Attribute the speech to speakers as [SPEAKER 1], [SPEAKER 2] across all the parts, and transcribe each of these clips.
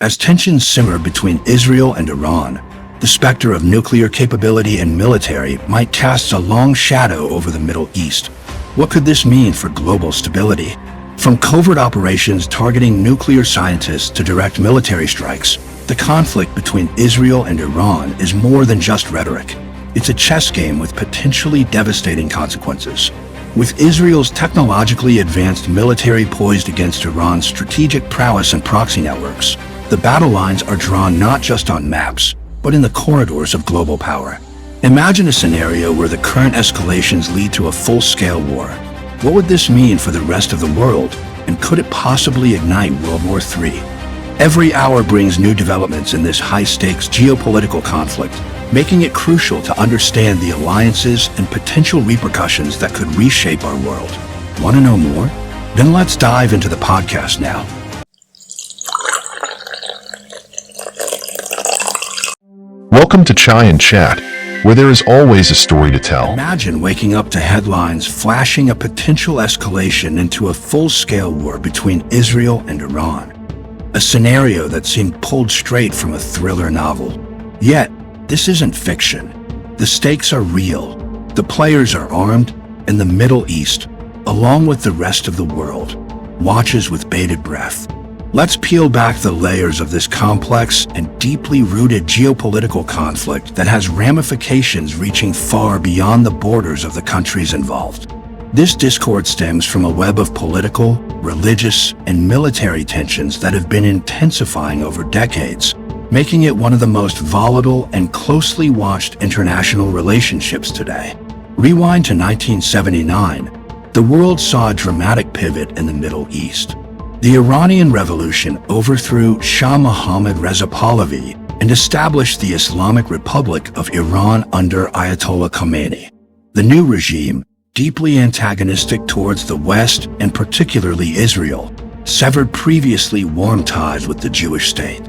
[SPEAKER 1] As tensions simmer between Israel and Iran, the specter of nuclear capability and military might cast a long shadow over the Middle East. What could this mean for global stability? From covert operations targeting nuclear scientists to direct military strikes, the conflict between Israel and Iran is more than just rhetoric. It's a chess game with potentially devastating consequences. With Israel's technologically advanced military poised against Iran's strategic prowess and proxy networks, the battle lines are drawn not just on maps, but in the corridors of global power. Imagine a scenario where the current escalations lead to a full-scale war. What would this mean for the rest of the world, and could it possibly ignite World War III? Every hour brings new developments in this high-stakes geopolitical conflict, making it crucial to understand the alliances and potential repercussions that could reshape our world. Want to know more? Then let's dive into the podcast now.
[SPEAKER 2] Welcome to Chai and Chat, where there is always a story to tell.
[SPEAKER 1] Imagine waking up to headlines flashing a potential escalation into a full-scale war between Israel and Iran. A scenario that seemed pulled straight from a thriller novel. Yet, this isn't fiction. The stakes are real. The players are armed, and the Middle East, along with the rest of the world, watches with bated breath. Let's peel back the layers of this complex and deeply rooted geopolitical conflict that has ramifications reaching far beyond the borders of the countries involved. This discord stems from a web of political, religious, and military tensions that have been intensifying over decades, making it one of the most volatile and closely watched international relationships today. Rewind to 1979, the world saw a dramatic pivot in the Middle East. The Iranian Revolution overthrew Shah Mohammad Reza Pahlavi and established the Islamic Republic of Iran under Ayatollah Khomeini. The new regime, deeply antagonistic towards the West and particularly Israel, severed previously warm ties with the Jewish state.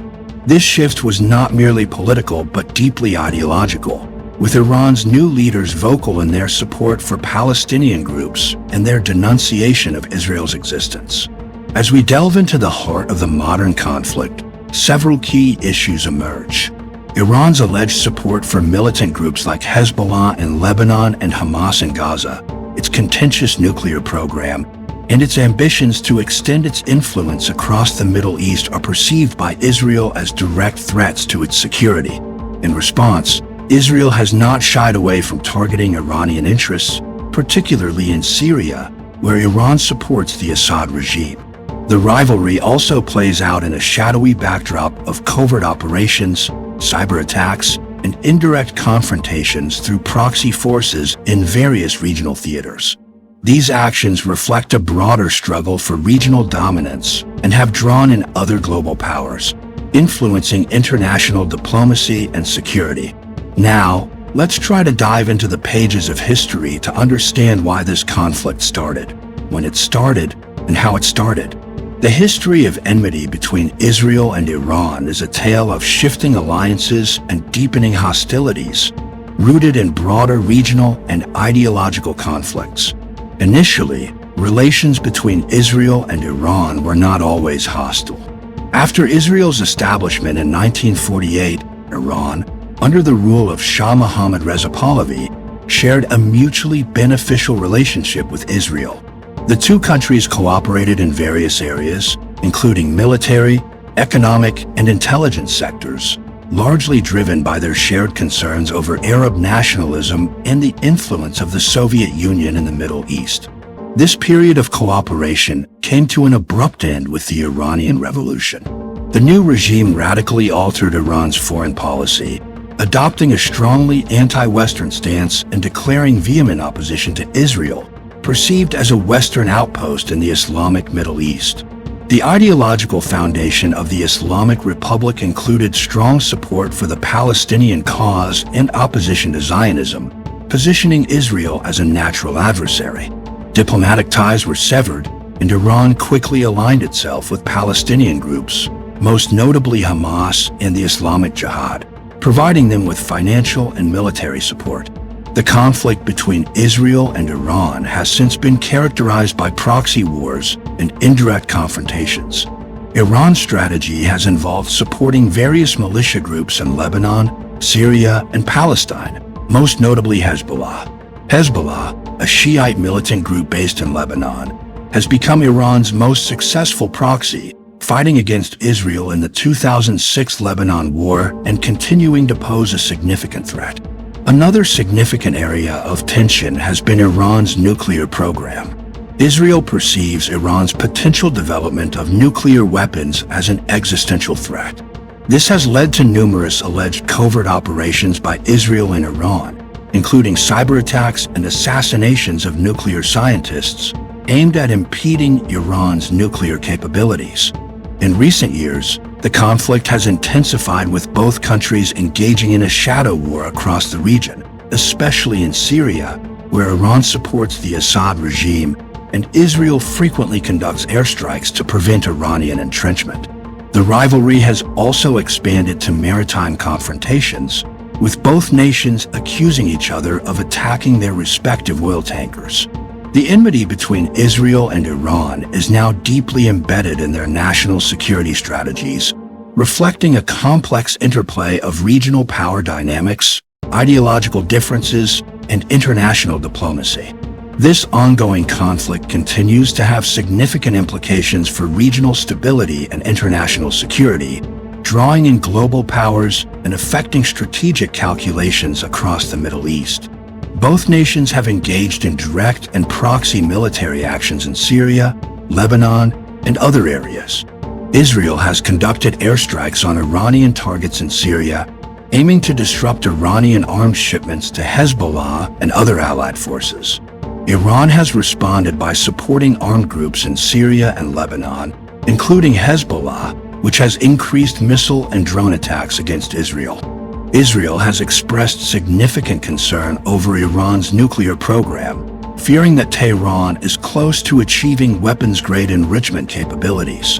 [SPEAKER 1] This shift was not merely political but deeply ideological, with Iran's new leaders vocal in their support for Palestinian groups and their denunciation of Israel's existence. As we delve into the heart of the modern conflict, several key issues emerge. Iran's alleged support for militant groups like Hezbollah in Lebanon and Hamas in Gaza, its contentious nuclear program, and its ambitions to extend its influence across the Middle East are perceived by Israel as direct threats to its security. In response, Israel has not shied away from targeting Iranian interests, particularly in Syria, where Iran supports the Assad regime. The rivalry also plays out in a shadowy backdrop of covert operations, cyber attacks, and indirect confrontations through proxy forces in various regional theaters. These actions reflect a broader struggle for regional dominance and have drawn in other global powers, influencing international diplomacy and security. Now, let's try to dive into the pages of history to understand why this conflict started, when it started, and how it started. The history of enmity between Israel and Iran is a tale of shifting alliances and deepening hostilities, rooted in broader regional and ideological conflicts. Initially, relations between Israel and Iran were not always hostile. After Israel's establishment in 1948, Iran, under the rule of Shah Mohammad Reza Pahlavi, shared a mutually beneficial relationship with Israel. The two countries cooperated in various areas, including military, economic, and intelligence sectors, largely driven by their shared concerns over Arab nationalism and the influence of the Soviet Union in the Middle East. This period of cooperation came to an abrupt end with the Iranian Revolution. The new regime radically altered Iran's foreign policy, adopting a strongly anti-Western stance and declaring vehement opposition to Israel, perceived as a Western outpost in the Islamic Middle East. The ideological foundation of the Islamic Republic included strong support for the Palestinian cause and opposition to Zionism, positioning Israel as a natural adversary. Diplomatic ties were severed, and Iran quickly aligned itself with Palestinian groups, most notably Hamas and the Islamic Jihad, providing them with financial and military support. The conflict between Israel and Iran has since been characterized by proxy wars and indirect confrontations. Iran's strategy has involved supporting various militia groups in Lebanon, Syria, and Palestine, most notably Hezbollah. Hezbollah, a Shiite militant group based in Lebanon, has become Iran's most successful proxy, fighting against Israel in the 2006 Lebanon war and continuing to pose a significant threat. Another significant area of tension has been Iran's nuclear program. Israel perceives Iran's potential development of nuclear weapons as an existential threat. This has led to numerous alleged covert operations by Israel and Iran, including cyber attacks and assassinations of nuclear scientists, aimed at impeding Iran's nuclear capabilities. In recent years, the conflict has intensified with both countries engaging in a shadow war across the region, especially in Syria, where Iran supports the Assad regime and Israel frequently conducts airstrikes to prevent Iranian entrenchment. The rivalry has also expanded to maritime confrontations, with both nations accusing each other of attacking their respective oil tankers. The enmity between Israel and Iran is now deeply embedded in their national security strategies, reflecting a complex interplay of regional power dynamics, ideological differences, and international diplomacy. This ongoing conflict continues to have significant implications for regional stability and international security, drawing in global powers and affecting strategic calculations across the Middle East. Both nations have engaged in direct and proxy military actions in Syria, Lebanon, and other areas. Israel has conducted airstrikes on Iranian targets in Syria, aiming to disrupt Iranian arms shipments to Hezbollah and other allied forces. Iran has responded by supporting armed groups in Syria and Lebanon, including Hezbollah, which has increased missile and drone attacks against Israel. Israel has expressed significant concern over Iran's nuclear program, fearing that Tehran is close to achieving weapons-grade enrichment capabilities.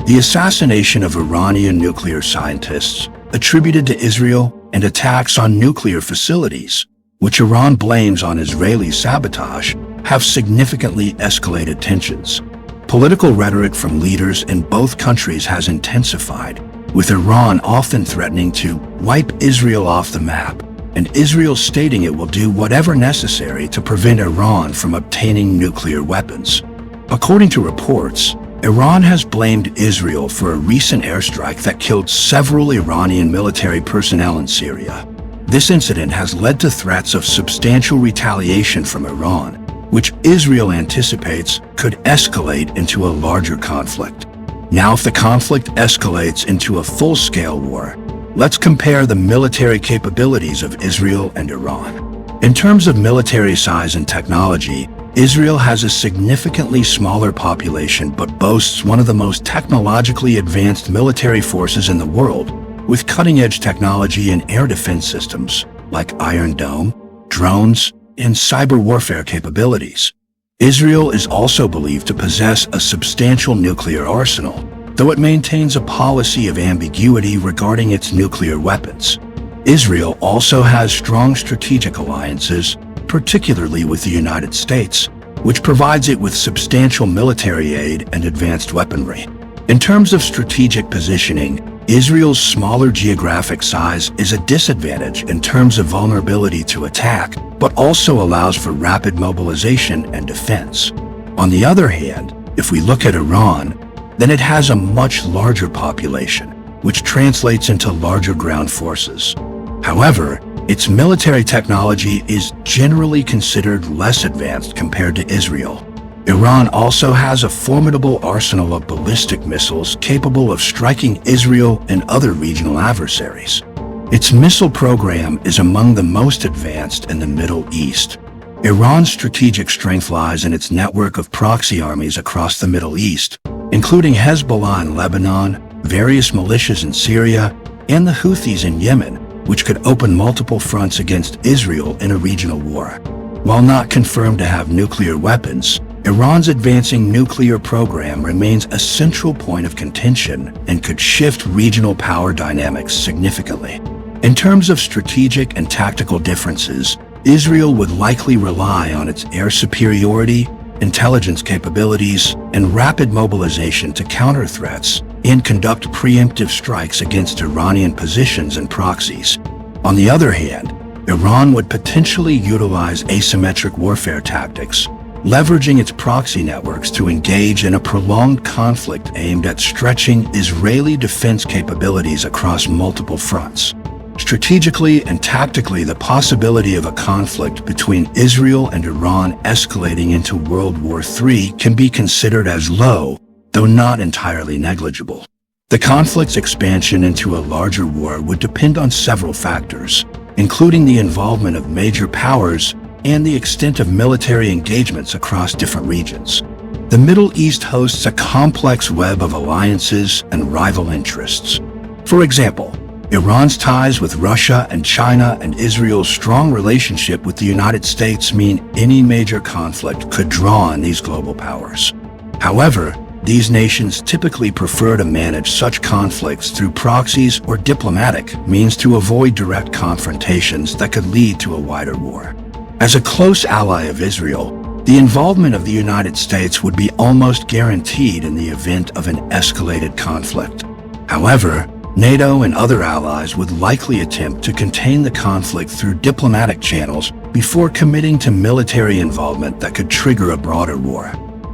[SPEAKER 1] The assassination of Iranian nuclear scientists, attributed to Israel, and attacks on nuclear facilities, which Iran blames on Israeli sabotage, have significantly escalated tensions. Political rhetoric from leaders in both countries has intensified, with Iran often threatening to wipe Israel off the map, and Israel stating it will do whatever necessary to prevent Iran from obtaining nuclear weapons. According to reports, Iran has blamed Israel for a recent airstrike that killed several Iranian military personnel in Syria. This incident has led to threats of substantial retaliation from Iran, which Israel anticipates could escalate into a larger conflict. Now, if the conflict escalates into a full-scale war, let's compare the military capabilities of Israel and Iran. In terms of military size and technology, Israel has a significantly smaller population but boasts one of the most technologically advanced military forces in the world, with cutting-edge technology in air defense systems like Iron Dome, drones, and cyber warfare capabilities. Israel is also believed to possess a substantial nuclear arsenal, though it maintains a policy of ambiguity regarding its nuclear weapons. Israel also has strong strategic alliances, particularly with the United States, which provides it with substantial military aid and advanced weaponry. In terms of strategic positioning, Israel's smaller geographic size is a disadvantage in terms of vulnerability to attack, but also allows for rapid mobilization and defense. On the other hand, if we look at Iran, then it has a much larger population, which translates into larger ground forces. However, its military technology is generally considered less advanced compared to Israel. Iran also has a formidable arsenal of ballistic missiles capable of striking Israel and other regional adversaries. Its missile program is among the most advanced in the Middle East. Iran's strategic strength lies in its network of proxy armies across the Middle East, including Hezbollah in Lebanon, various militias in Syria, and the Houthis in Yemen, which could open multiple fronts against Israel in a regional war. While not confirmed to have nuclear weapons, Iran's advancing nuclear program remains a central point of contention and could shift regional power dynamics significantly. In terms of strategic and tactical differences, Israel would likely rely on its air superiority, intelligence capabilities, and rapid mobilization to counter threats, and conduct preemptive strikes against Iranian positions and proxies. On the other hand, Iran would potentially utilize asymmetric warfare tactics, leveraging its proxy networks to engage in a prolonged conflict aimed at stretching Israeli defense capabilities across multiple fronts. Strategically and tactically, the possibility of a conflict between Israel and Iran escalating into World War III can be considered as low, though not entirely negligible. The conflict's expansion into a larger war would depend on several factors, including the involvement of major powers and the extent of military engagements across different regions. The Middle East hosts a complex web of alliances and rival interests. For example, Iran's ties with Russia and China and Israel's strong relationship with the United States mean any major conflict could draw on these global powers. However, these nations typically prefer to manage such conflicts through proxies or diplomatic means to avoid direct confrontations that could lead to a wider war. As a close ally of Israel, the involvement of the United States would be almost guaranteed in the event of an escalated conflict. However, NATO and other allies would likely attempt to contain the conflict through diplomatic channels before committing to military involvement that could trigger a broader war.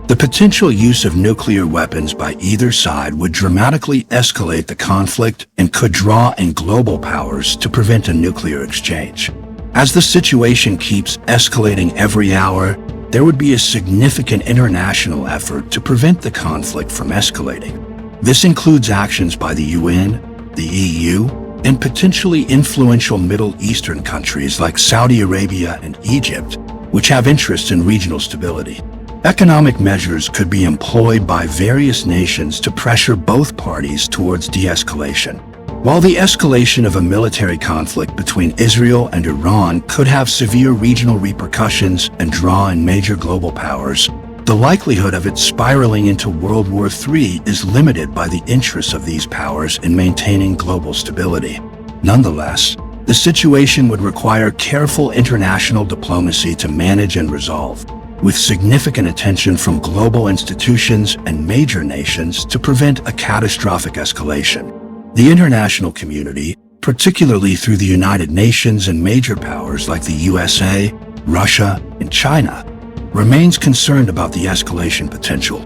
[SPEAKER 1] The potential use of nuclear weapons by either side would dramatically escalate the conflict and could draw in global powers to prevent a nuclear exchange. As the situation keeps escalating every hour, there would be a significant international effort to prevent the conflict from escalating. This includes actions by the UN, the EU, and potentially influential Middle Eastern countries like Saudi Arabia and Egypt, which have interests in regional stability. Economic measures could be employed by various nations to pressure both parties towards de-escalation. While the escalation of a military conflict between Israel and Iran could have severe regional repercussions and draw in major global powers, the likelihood of it spiraling into World War III is limited by the interests of these powers in maintaining global stability. Nonetheless, the situation would require careful international diplomacy to manage and resolve, with significant attention from global institutions and major nations to prevent a catastrophic escalation. The international community, particularly through the United Nations and major powers like the USA, Russia, and China, remains concerned about the escalation potential.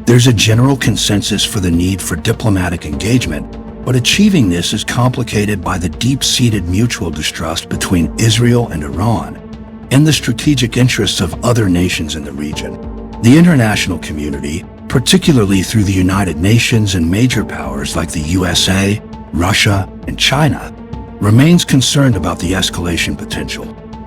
[SPEAKER 1] There's a general consensus for the need for diplomatic engagement, but achieving this is complicated by the deep-seated mutual distrust between Israel and Iran and the strategic interests of other nations in the region. The international community, particularly through the United Nations and major powers like the USA, Russia, and China, remains concerned about the escalation potential.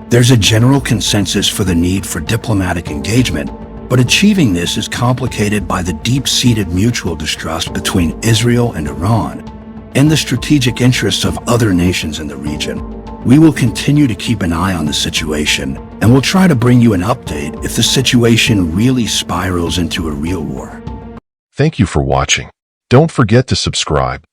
[SPEAKER 1] There's a general consensus for the need for diplomatic engagement, but achieving this is complicated by the deep-seated mutual distrust between Israel and Iran and the strategic interests of other nations in the region. We will continue to keep an eye on the situation, and we'll try to bring you an update if the situation really spirals into a real war.
[SPEAKER 2] Thank you for watching. Don't forget to subscribe.